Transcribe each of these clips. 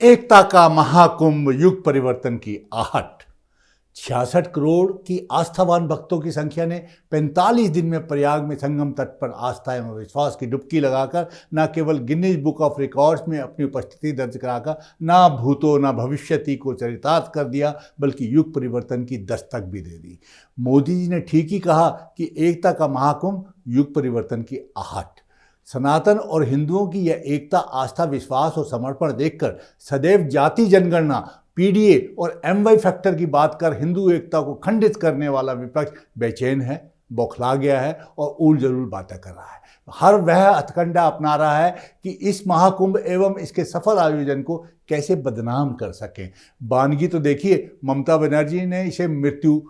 एकता का महाकुंभ, युग परिवर्तन की आहट। 66 करोड़ की आस्थावान भक्तों की संख्या ने 45 दिन में प्रयाग में संगम तट पर आस्था एवं विश्वास की डुबकी लगाकर न केवल गिनीज बुक ऑफ रिकॉर्ड्स में अपनी उपस्थिति दर्ज कराकर न भूतो न भविष्यति को चरितार्थ कर दिया, बल्कि युग परिवर्तन की दस्तक भी दे दी। मोदी जी ने ठीक ही कहा कि एकता का महाकुंभ, युग परिवर्तन की आहट। सनातन और हिंदुओं की यह एकता, आस्था, विश्वास और समर्पण देखकर सदैव जाति जनगणना, पीडीए और एमवाई फैक्टर की बात कर हिंदू एकता को खंडित करने वाला विपक्ष बेचैन है, बौखला गया है और उल जलूल बातें कर रहा है। हर वह हथकंडा अपना रहा है कि इस महाकुंभ एवं इसके सफल आयोजन को कैसे बदनाम कर सकें। बानगी तो देखिए, ममता बनर्जी ने इसे मृत्यु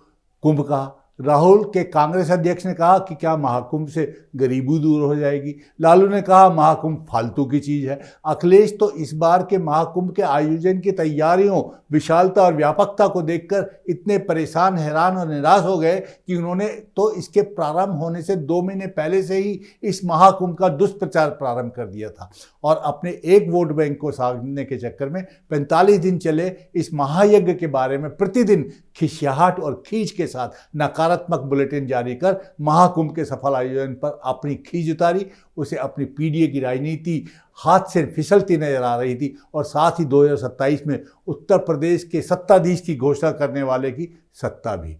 कुंभ कहा, राहुल के कांग्रेस अध्यक्ष ने कहा कि क्या महाकुंभ से गरीबी दूर हो जाएगी, लालू ने कहा महाकुंभ फालतू की चीज़ है, अखिलेश तो इस बार के महाकुंभ के आयोजन की तैयारियों, विशालता और व्यापकता को देखकर इतने परेशान, हैरान और निराश हो गए कि उन्होंने तो इसके प्रारंभ होने से 2 महीने पहले से ही इस महाकुंभ का दुष्प्रचार प्रारंभ कर दिया था और अपने एक वोट बैंक को साधने के चक्कर में 45 दिन चले इस महायज्ञ के बारे में प्रतिदिन खिसियाहट और खींच के साथ नकारात्मक बुलेटिन जारी कर महाकुंभ के सफल आयोजन पर अपनी खींच उतारी। उसे अपनी पीडीए की राजनीति हाथ से फिसलती नजर आ रही थी और साथ ही 2027 में उत्तर प्रदेश के सत्ताधीश की घोषणा करने वाले की सत्ता भी।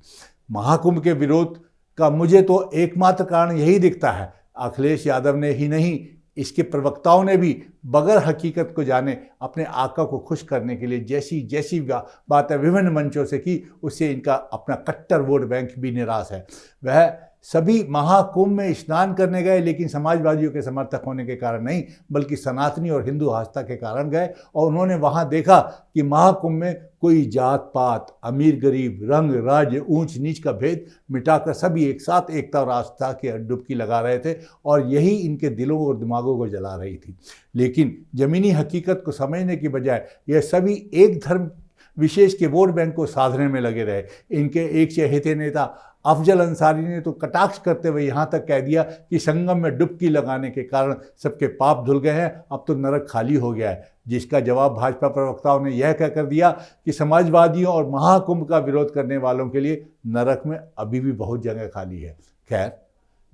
महाकुंभ के विरोध का मुझे तो एकमात्र कारण यही दिखता है, अखिलेश यादव ने ही नहीं, इसके प्रवक्ताओं ने भी बगैर हकीकत को जाने अपने आका को खुश करने के लिए जैसी जैसी बातें विभिन्न मंचों से की, उससे इनका अपना कट्टर वोट बैंक भी निराश है। वह सभी महाकुंभ में स्नान करने गए, लेकिन समाजवादियों के समर्थक होने के कारण नहीं, बल्कि सनातनी और हिंदू आस्था के कारण गए और उन्होंने वहां देखा कि महाकुंभ में कोई जात पात, अमीर गरीब, रंग राज्य, ऊंच नीच का भेद मिटाकर सभी एक साथ एकता और आस्था की डुबकी लगा रहे थे और यही इनके दिलों और दिमागों को जला रही थी। लेकिन जमीनी हकीकत को समझने की बजाय यह सभी एक धर्म विशेष के वोट बैंक को साधने में लगे रहे। इनके एक चहेते नेता अफजल अंसारी ने तो कटाक्ष करते हुए यहाँ तक कह दिया कि संगम में डुबकी लगाने के कारण सबके पाप धुल गए हैं, अब तो नरक खाली हो गया है। जिसका जवाब भाजपा प्रवक्ताओं ने यह कहकर दिया कि समाजवादियों और महाकुंभ का विरोध करने वालों के लिए नरक में अभी भी बहुत जगह खाली है। खैर,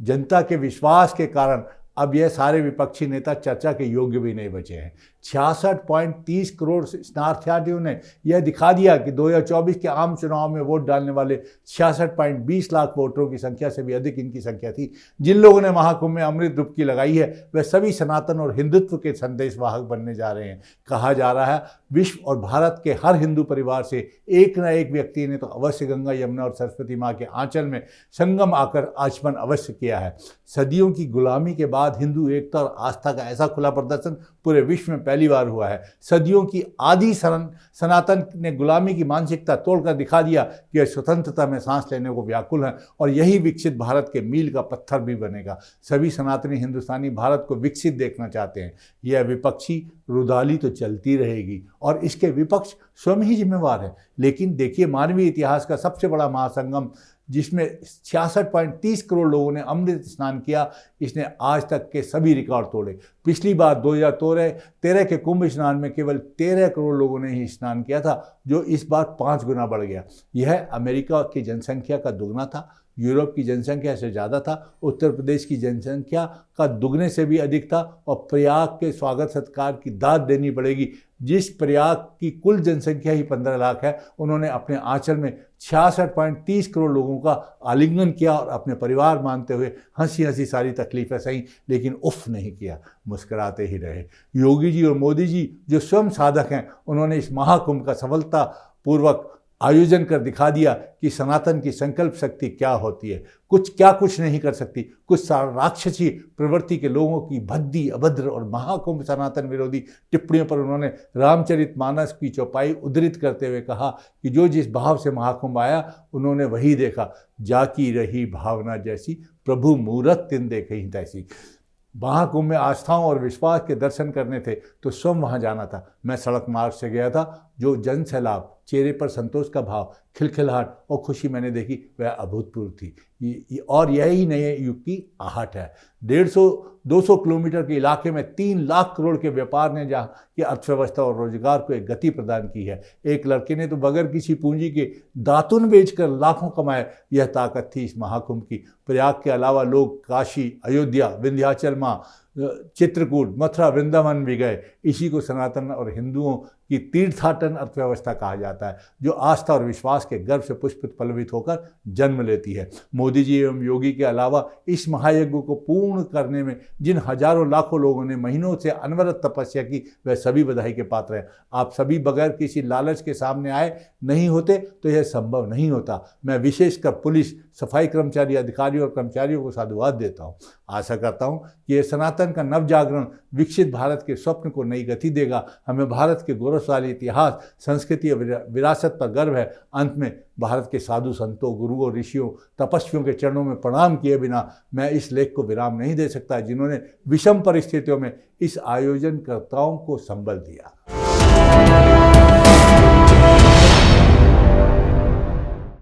जनता के विश्वास के कारण अब यह सारे विपक्षी नेता चर्चा के योग्य भी नहीं बचे हैं। 66.30 करोड़ स्नार्थार्थियों ने यह दिखा दिया कि 2024 के आम चुनाव में वोट डालने वाले 66.20 लाख वोटरों की संख्या से भी अधिक इनकी संख्या थी। जिन लोगों ने महाकुंभ में अमृत डुबकी लगाई है, वह सभी सनातन और हिंदुत्व के संदेश वाहक बनने जा रहे हैं। कहा जा रहा है विश्व और भारत के हर हिंदू परिवार से एक न एक व्यक्ति ने तो अवश्य गंगा, यमुना और सरस्वती माँ के आंचल में संगम आकर आचमन अवश्य किया है। सदियों की गुलामी के बाद हिंदू एकता और आस्था का ऐसा खुला प्रदर्शन पूरे विश्व में पहली बार हुआ है। सदियों की आदि सनातन ने गुलामी की मानसिकता तोड़कर दिखा दिया कि यह स्वतंत्रता में सांस लेने को व्याकुल है और यही विकसित भारत के मील का पत्थर भी बनेगा। सभी सनातनी हिंदुस्तानी भारत को विकसित देखना चाहते हैं। यह विपक्षी रुदाली तो चलती रहेगी और इसके विपक्ष स्वयं ही जिम्मेवार है। लेकिन देखिए, मानवीय इतिहास का सबसे बड़ा महासंगम जिसमें 66.30 करोड़ लोगों ने अमृत स्नान किया, इसने आज तक के सभी रिकॉर्ड तोड़े। पिछली बार 2013 के कुंभ स्नान में केवल 13 करोड़ लोगों ने ही स्नान किया था, जो इस बार 5 गुना बढ़ गया। यह अमेरिका की जनसंख्या का दुगना था, यूरोप की जनसंख्या से ज़्यादा था, उत्तर प्रदेश की जनसंख्या का दुगने से भी अधिक था और प्रयाग के स्वागत सत्कार की दाद देनी पड़ेगी। जिस प्रयाग की कुल जनसंख्या ही 15 लाख है, उन्होंने अपने आंचल में 66.30 करोड़ लोगों का आलिंगन किया और अपने परिवार मानते हुए हंसी हंसी सारी तकलीफें सही, लेकिन उफ नहीं किया, मुस्कुराते ही रहे। योगी जी और मोदी जी जो स्वयं साधक हैं, उन्होंने इस महाकुंभ का सफलतापूर्वक आयोजन कर दिखा दिया कि सनातन की संकल्प शक्ति क्या होती है। कुछ नहीं कर सकती। कुछ राक्षसी प्रवृत्ति के लोगों की भद्दी, अभद्र और महाकुंभ सनातन विरोधी टिप्पणियों पर उन्होंने रामचरितमानस की चौपाई उद्धृत करते हुए कहा कि जो जिस भाव से महाकुंभ आया, उन्होंने वही देखा, जाकी रही भावना जैसी, प्रभु मूरत तिन देखी तैसी। महाकुंभ में आस्थाओं और विश्वास के दर्शन करने थे तो स्वयं वहां जाना था। मैं सड़क मार्ग से गया था, जो जन सैलाब चेहरे पर संतोष का भाव, खिलखिलाहट और खुशी मैंने देखी, वह अभूतपूर्व थी। और यही नए युग की आहट है। 150-200 किलोमीटर के इलाके में 3 लाख करोड़ के व्यापार ने जहाँ की अर्थव्यवस्था और रोजगार को एक गति प्रदान की है। एक लड़के ने तो बगैर किसी पूंजी के दातुन बेचकर लाखों कमाए। यह ताकत थी इस महाकुंभ की। प्रयाग के अलावा लोग काशी, अयोध्या, विंध्याचल माँ, चित्रकूट, मथुरा, वृंदावन भी गए। इसी को सनातन और हिंदुओं की तीर्थाटन अर्थव्यवस्था कहा जाता है, जो आस्था और विश्वास के गर्व से पुष्पित पल्लवित होकर जन्म लेती है। मोदी जी एवं योगी के अलावा इस महायज्ञ को पूर्ण करने में जिन हजारों लाखों लोगों ने महीनों से अनवरत तपस्या की, वह सभी बधाई के पात्र हैं। आप सभी बगैर किसी लालच के सामने आए नहीं होते तो यह संभव नहीं होता। मैं विशेषकर पुलिस, सफाई कर्मचारी, अधिकारियों और कर्मचारियों को साधुवाद देता हूँ। आशा करता हूँ कि यह सनातन का नव जागरण विकसित भारत के स्वप्न को नई गति देगा। हमें भारत के गौरवशाली इतिहास, संस्कृति और विरासत पर गर्व है। अंत में भारत के साधु संतों, गुरुओं, ऋषियों, तपस्वियों के चरणों में प्रणाम किए बिना मैं इस लेख को विराम नहीं दे सकता, जिन्होंने विषम परिस्थितियों में इस आयोजनकर्ताओं को संबल दिया।